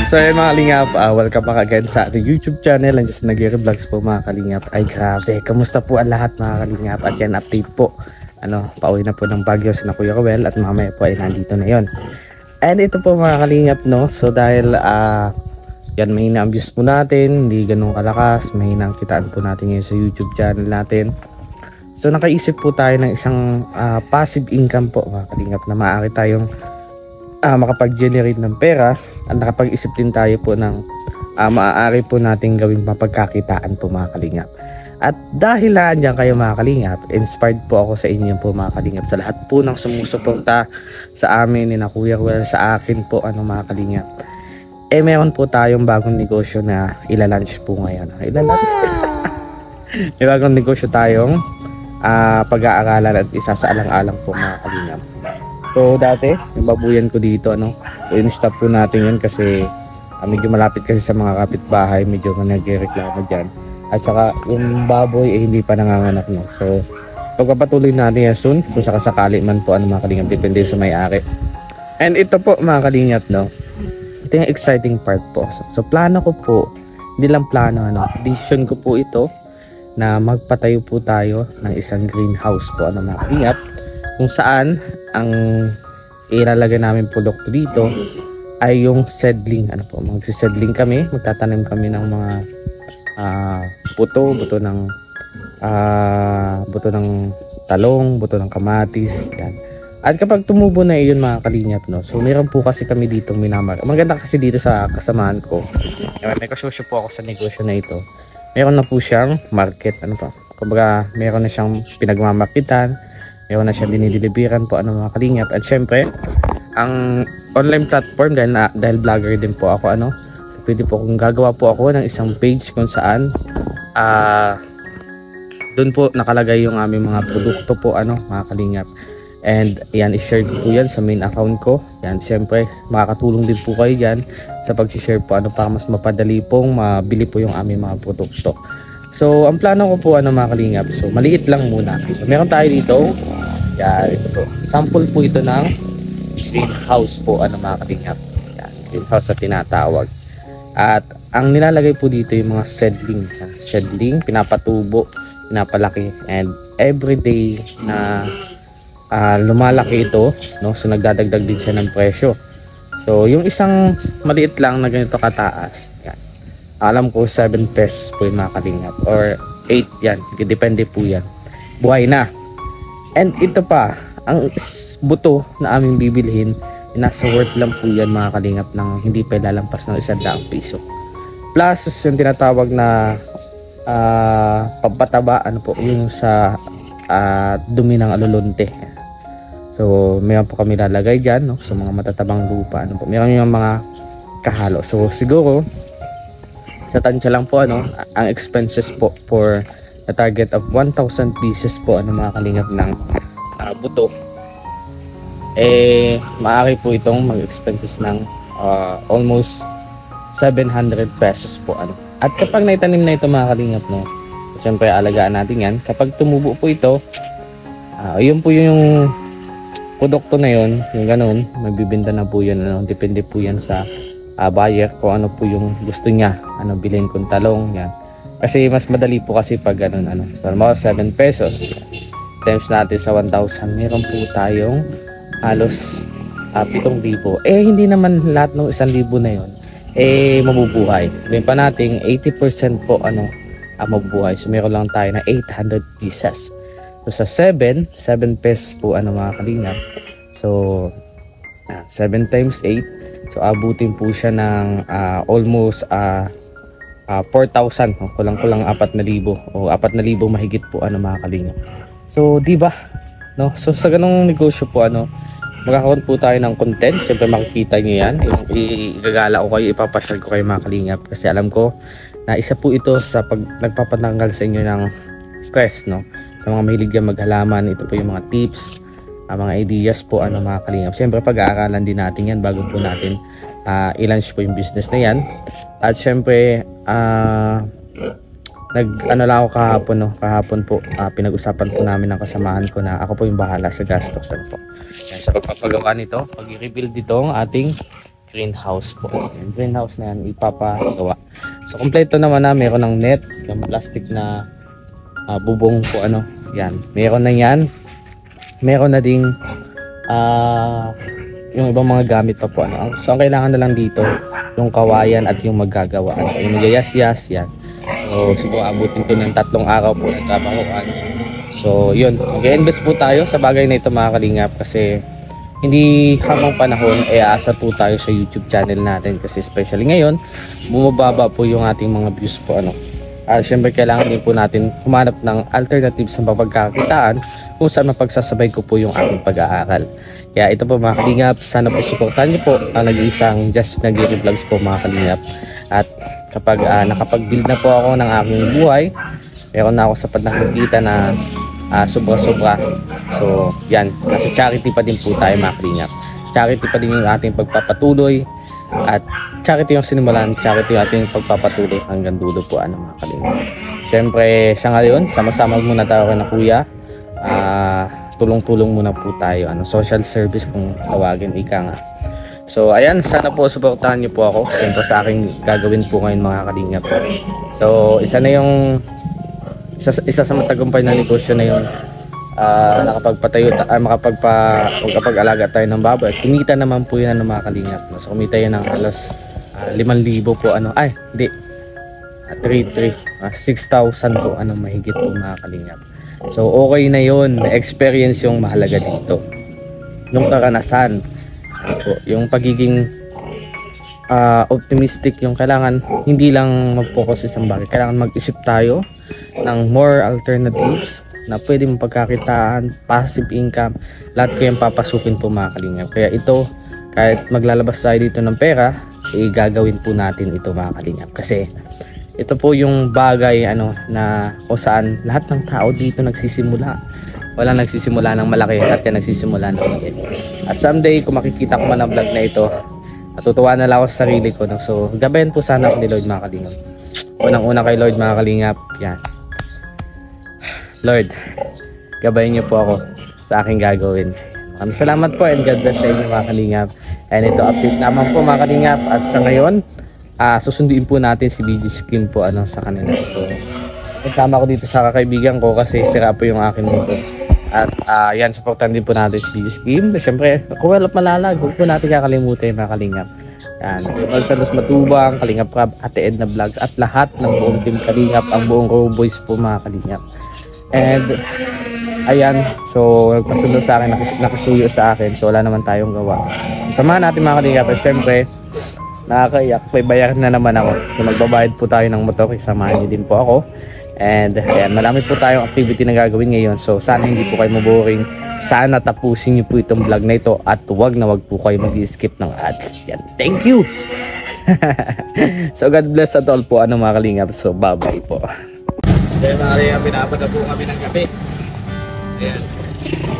So ayun mga kalingap, welcome back again sa ating YouTube channel and just nag-vlogs po mga kalingap. Ay grabe, kamusta po ang lahat mga kalingap? At yan update po, pauwi na po ng Baguio si Kuya Rowel at mamaya po ay nandito na yon. And ito po mga kalingap, no, so dahil yan mahina ang views po natin, hindi ganun kalakas, mahina ang kitaan po natin ngayon sa YouTube channel natin. So nakaisip po tayo ng isang passive income po mga kalingap na maaari tayong makapag-generate ng pera at nakapag-isip din tayo po ng maaari po nating gawing mapagkakitaan po mga kalingap. At dahil dyan kayo mga kalingap, inspired po ako sa inyo po mga kalingap, sa lahat po ng sumusuporta sa amin ni Kuya Rowel, sa akin po mga kalingap. Meron po tayong bagong negosyo na ilalunch po ngayon. May bagong negosyo tayong pag-aaralan at isasaalang-alang po mga kalingap. So dati, yung babuyan ko dito, so in-stop po natin yun kasi medyo malapit kasi sa mga kapitbahay, medyo nagreklamo dyan. At saka yung baboy hindi pa nanganganak, no. So pagpapatuloy natin yan soon, kung sakasakali man po mga kalingap, depende sa may-ari. And ito po mga kalingap, no, ito yung exciting part po. So plano ko po, hindi lang plano, decision ko po ito na magpatayo po tayo ng isang greenhouse po mga kalingap, kung saan ang ilalagay namin produkto dito ay yung seedling. Magsiseedling kami, magtatanim kami ng mga buto ng talong, buto ng kamatis, yan. At kapag tumubo na iyon mga kalingap, no, so meron po kasi kami dito maganda kasi dito sa kasamaan ko, may kasosyo po ako sa negosyo na ito. Meron na po siyang market, kumbaga meron na siyang pinagmamarketan, meron na siyang dinideliveran po mga kalingap. At syempre ang online platform, dahil vlogger din po ako, so pwede po kung gagawa po ako ng isang page kung saan doon po nakalagay yung aming mga produkto po mga kalingap. And yan, i-share ko po yan sa main account ko. Yan, syempre makakatulong din po kayo dyan sa pag-share po para mas mapadali pong mabili po yung aming mga produkto. So ang plano ko po mga kalingap, so maliit lang muna. So meron tayo dito, yan, ito po, sample po ito ng greenhouse po mga kalingap. Yan, greenhouse na tinatawag. At ang nilalagay po dito yung mga seedling, pinapatubo, pinapalaki, and everyday na lumalaki ito, no, so nagdadagdag din siya ng presyo. So yung isang maliit lang na ganito kataas, yan, alam ko 7 pesos po yung mga kalingap, or 8, yan, depende po yan, buhay na. And ito pa, ang buto na aming bibilhin, nasa worth lang po yan mga kalingap ng hindi pa lalampas ng 100 piso. Plus yung tinatawag na pampataba, po yung sa dumi ng alulunte. So mayroon po kami lalagay dyan, no, sa mga matatabang lupa, po, mayroon yung mga kahalo. So siguro sa tansya lang po ang expenses po for a target of 1,000 pieces po mga kalingap ng buto, maaari po itong mag-expenses ng almost 700 pesos po At kapag naitanim na ito mga kalingap, no, siyempre alagaan natin yan. Kapag tumubo po ito, yun po yung produkto na yun, yung ganun, magbibenta na po yun, depende po yan sa buyer kung ano po yung gusto niya, bilhin kong talong, yan. Kasi mas madali po kasi pag ganun, so mga 7 pesos times natin sa 1,000, meron po tayong halos 7,000. Hindi naman lahat ng 1,000 na yun mabubuhay. May pa nating 80% po mabubuhay. So meron lang tayo na 800 pieces. So sa 7 pesos po mga kalingap. So 7 times 8, so abutin po siya ng almost 4,000, kulang-kulang 4,000 o 4,000 mahigit po mga kalingap. So di ba, no? So sa ganung negosyo po magkakaroon po tayo ng content. Siyempre makikita nyo yan, igagala ko kayo, ipapashare ko kayo mga kalingap, kasi alam ko na isa po ito sa nagpapatanggal sa inyo ng stress, no? Sa mga mahilig dyan maghalaman, ito po yung mga tips, mga ideas po mga kalingap. Siyempre pag-aaralan din natin yan bago po natin i-launch po yung business na yan. At siyempre lang ako kahapon po, pinag-usapan po namin ng kasamahan ko na ako po yung bahala sa gastos po. Yan, sa pagpapagawa nito, pag-rebuild dito ang ating greenhouse po. Yung greenhouse na yan ipapagawa. So kompleto naman na, meron ng net, yung plastic na bubong po ano. Yan, meron na yan. Meron na ding yung ibang mga gamit pa po ano. So ang kailangan na lang dito yung kawayan at yung maggagawa. Yung magyayas-yas yan. So siguro abutin to ng 3 araw po na trabahoan. So yun, mag-invest po tayo sa bagay na ito mga kalingap kasi hindi habang panahon aasa po tayo sa YouTube channel natin kasi especially ngayon bumababa po yung ating mga views po ano. Syempre kailangan din po natin humanap ng alternatives sa pagkakakitaan kung saan mapagsasabay ko po yung aking pag-aaral. Kaya ito po mga kalingap, sana po suportahan niyo po ang nag-iisang Just Nagiri Vlogs po mga kalingap. At kapag nakapag-build na po ako ng aking buhay, meron na ako sapat na nakikita na sobra-sobra. So yan, nasa charity pa din po tayo mga kalingap. Charity pa din yung ating pagpapatuloy. At charity yung sinimulan, charity yung ating pagpapatuloy hanggang dulo po ano mga kalingap. Siyempre sa ngayon, sama-sama muna tayo na kuya. Tulong-tulong muna po tayo, social service kung tawagin ika nga. So ayan, sana po suportahan niyo po ako siyempre sa aking gagawin po ngayon mga kalingap. So isa sa matagumpay na negosyo na yung nakapagpatayo makapag-alaga tayo ng baboy. Kumita naman po yan ng mga kalingap. So kumita yan ng alas 5,000 po ay hindi 6,000 po mahigit po mga kalingap. So okay na yun, experience yung mahalaga dito, yung karanasan po, yung pagiging optimistic, yung kailangan hindi lang mag-focus sa isang bagay, kailangan mag-isip tayo ng more alternatives na pwede mong pagkakitaan, passive income, lahat ko yung papasukin po mga kalingap. Kaya ito, kahit maglalabas tayo dito ng pera, gagawin po natin ito mga kalingap kasi ito po yung bagay na o saan lahat ng tao dito nagsisimula. Wala nagsisimula ng malaki, lahat yan nagsisimula ng maliit. At someday kung makikita ko man ang vlog na ito, natutuwa na lang ako sa sarili ko. So gabayan po sana ako ni Lord mga kalingap. Unang-una kay Lord mga kalingap, yan. Lord, gabayan niyo po ako sa aking gagawin. Maraming salamat po and God bless sa inyo mga kalingap. And ito update naman po mga kalingap. At sa ngayon, susunduin po natin si BG Scheme po sa kanila. So kasama ko dito sa kakaibigan ko kasi sira po yung akin motor. At yan, supportan din po natin si BG Scheme. Siyempre, Kuwelop Malalag, huwag po natin kakalimutan mga kalingap. Yan, Balsalos Matubang, Kalingap Crab, Ate Edna Vlogs at lahat ng buong team Kalingap, ang buong Raw Boys po mga kalingap. And ayan, so nagpasunod sa akin, nakasuyo sa akin, so wala naman tayong gawa. Samahan natin mga kalingap. At syempre nakakaiyak, may bayar na naman ako. So magbabayad po tayo ng motor, isamahan niyo din po ako. And ayan, marami po tayong activity na gagawin ngayon. So sana hindi po kayo maboring. Sana tapusin niyo po itong vlog na ito. At wag po kayo mag-skip ng ads. Yan, thank you. So God bless at all po mga kalingap. So bye bye po. Ayan mga kalingap, pinapada po kami ng gabi. Ayan,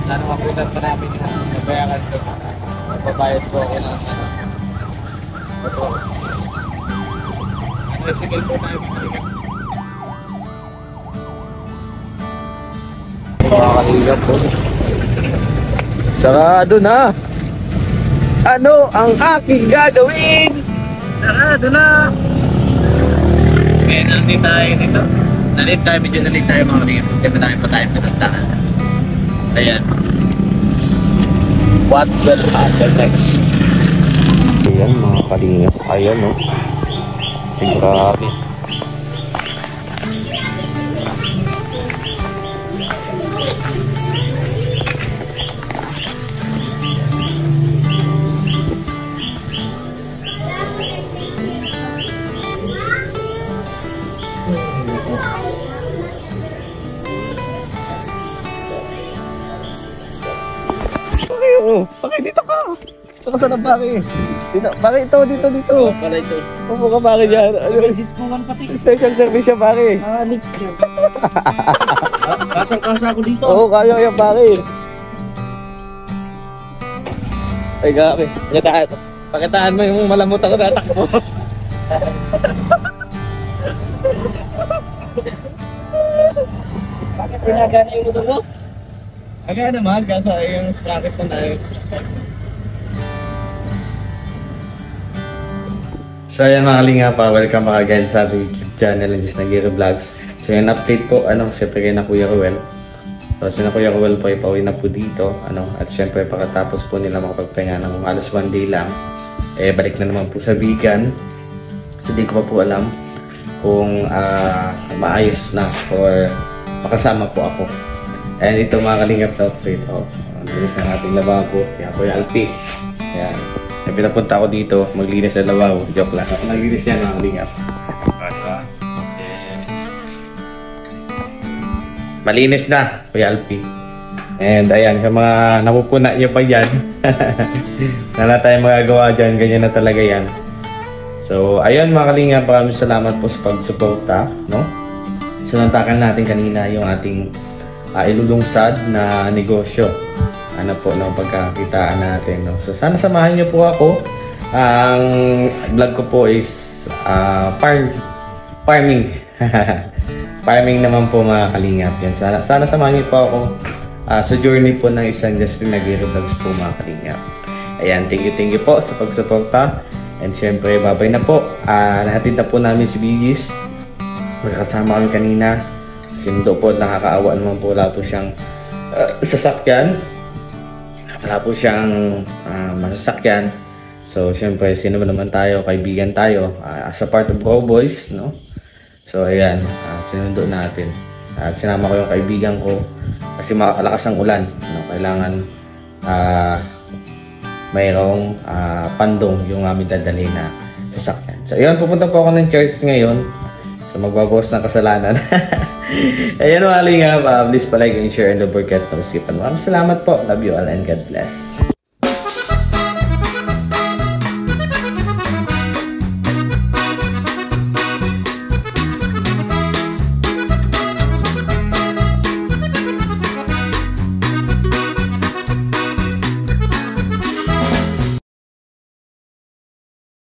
sana mapunan pa namin na nabayaran ko. Magbabayad po ako ng sige po tayo mga kalingap po. Sarado na. Ano ang aking gagawin? Sarado na. Okay, nalit tayo dito. Medyo nalit tayo mga kalingap. Kasi marami pa tayo pinuntahan. Ayan, what will happen next? Ayan mga kalingap, ayan grabe. Bakit dito ka? Dito ka sana pare. Pare dito. Pare ito. Upo ka pare dyan. Special service siya pare. Kasang-kasa ako dito. Oo, kaya yan pare. Ay grabe. Pakitaan mo yung malamot ako natakbo. Bakit pinagana yung motor mo? Aga naman, kaso yung sprocket na tayo. So ayan mga kalingap, welcome back again sa ating YouTube channel ng Just Nagiro Vlogs. So yung update po, siyempre kay na Kuya Ruel. So si na Kuya Ruel po ay pauwi na po dito, at siyempre pagkatapos po nila makapagpahinga ng halos 1 day lang, balik na naman po sa vegan. So di ko pa po alam kung maayos na or makasama po ako. And ito mga kalingap na update, ang linis ng ating lababo, kaya Kuya Alpi. Ayan. Pinapunta ako dito, maglinis ng lababo. Joke lang. Ako naglinis yan mga kalingap. Diba? Yes. Malinis na, Kuya Alpi. And ayan, sa mga napupuna nyo pa dyan, wala tayong magagawa dyan, ganyan na talaga yan. So, ayun mga kalingap, maraming salamat po sa pagsuporta, no? So, nantakan natin kanina yung ating ilulungsad na negosyo. Ano po ng pagkakitaan natin, no? So sana samahan niyo po ako. Ang vlog ko po is farming. Farming naman po mga kalingap yan. Sana samahan niyo po ako sa journey po ng isang Justin Nagiro Vlogs po mga kalingap. Ayan, thank you po sa pagsuporta. And syempre, babay na po. Nahatid na po namin si Bigis. Magkasama kami kanina. Sinundo po, nakakaawa naman po. Wala po siyang sasakyan. Wala po siyang masasakyan. So, syempre, sino ba naman tayo? Kaibigan tayo. As a part of Go Boys, no? So, ayan. Sinundo natin. At sinama ko yung kaibigan ko. Kasi malakas ang ulan. No? Kailangan mayroong pandong yung aming dadalhin na sasakyan. So, ayan. Pupunta po ako ng church ngayon. So, magbabawas ng kasalanan. Ayan mga kalingap, please pa-like and share and don't forget to skip. Maraming salamat po. Love you all and God bless.